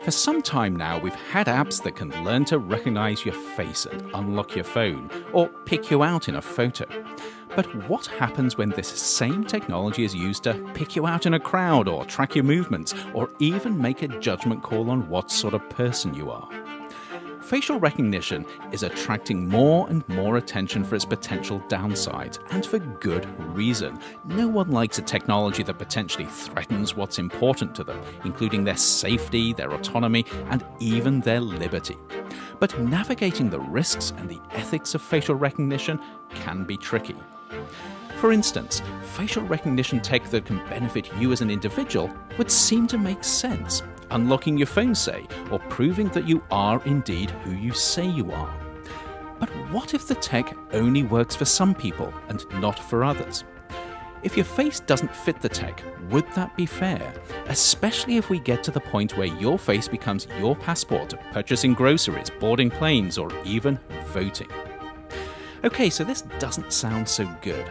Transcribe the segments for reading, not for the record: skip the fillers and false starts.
For some time now, we've had apps that can learn to recognize your face and unlock your phone, or pick you out in a photo. But what happens when this same technology is used to pick you out in a crowd, or track your movements, or even make a judgment call on what sort of person you are? Facial recognition is attracting more and more attention for its potential downsides, and for good reason. No one likes a technology that potentially threatens what's important to them, including their safety, their autonomy, and even their liberty. But navigating the risks and the ethics of facial recognition can be tricky. For instance, facial recognition tech that can benefit you as an individual would seem to make sense. Unlocking your phone, say, or proving that you are indeed who you say you are. But what if the tech only works for some people and not for others? If your face doesn't fit the tech, would that be fair? Especially if we get to the point where your face becomes your passport to purchasing groceries, boarding planes, or even voting. Okay, so this doesn't sound so good.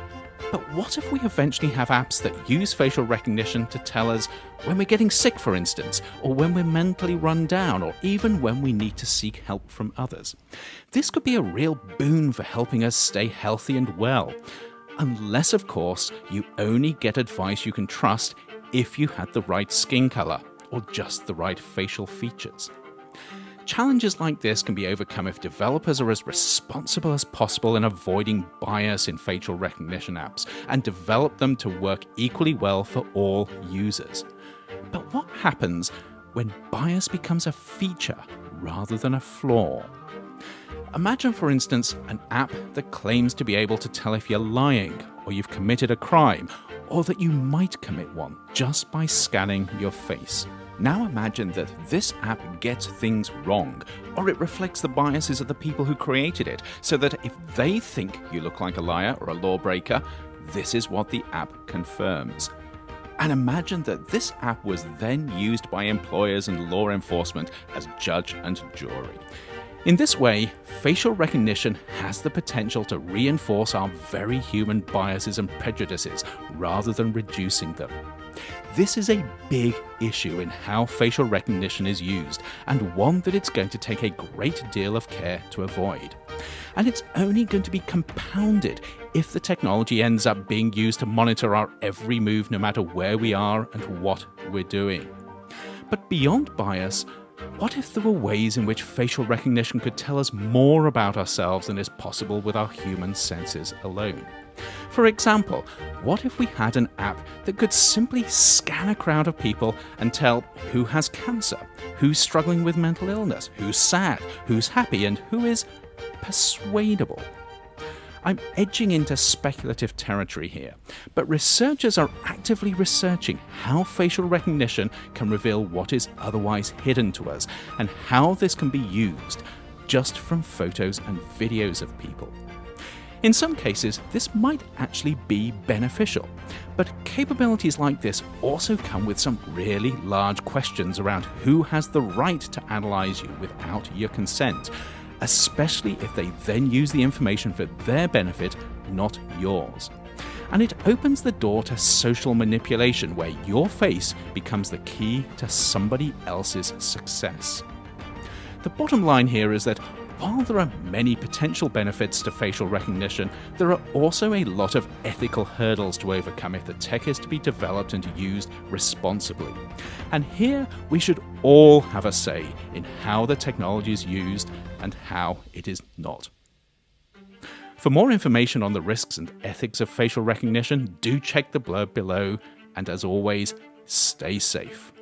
But what if we eventually have apps that use facial recognition to tell us when we're getting sick, for instance, or when we're mentally run down, or even when we need to seek help from others? This could be a real boon for helping us stay healthy and well. Unless, of course, you only get advice you can trust if you had the right skin color or just the right facial features. Challenges like this can be overcome if developers are as responsible as possible in avoiding bias in facial recognition apps and develop them to work equally well for all users. But what happens when bias becomes a feature rather than a flaw? Imagine, for instance, an app that claims to be able to tell if you're lying, or you've committed a crime, or that you might commit one just by scanning your face. Now imagine that this app gets things wrong, or it reflects the biases of the people who created it, so that if they think you look like a liar or a lawbreaker, this is what the app confirms. And imagine that this app was then used by employers and law enforcement as judge and jury. In this way, facial recognition has the potential to reinforce our very human biases and prejudices rather than reducing them. This is a big issue in how facial recognition is used, and one that it's going to take a great deal of care to avoid. And it's only going to be compounded if the technology ends up being used to monitor our every move, no matter where we are and what we're doing. But beyond bias, what if there were ways in which facial recognition could tell us more about ourselves than is possible with our human senses alone? For example, what if we had an app that could simply scan a crowd of people and tell who has cancer, who's struggling with mental illness, who's sad, who's happy, and who is persuadable? I'm edging into speculative territory here, but researchers are actively researching how facial recognition can reveal what is otherwise hidden to us, and how this can be used just from photos and videos of people. In some cases, this might actually be beneficial, but capabilities like this also come with some really large questions around who has the right to analyze you without your consent, especially if they then use the information for their benefit, not yours. And it opens the door to social manipulation, where your face becomes the key to somebody else's success. The bottom line here is that while there are many potential benefits to facial recognition, there are also a lot of ethical hurdles to overcome if the tech is to be developed and used responsibly. And here we should all have a say in how the technology is used and how it is not. For more information on the risks and ethics of facial recognition, do check the blurb below, and as always, stay safe.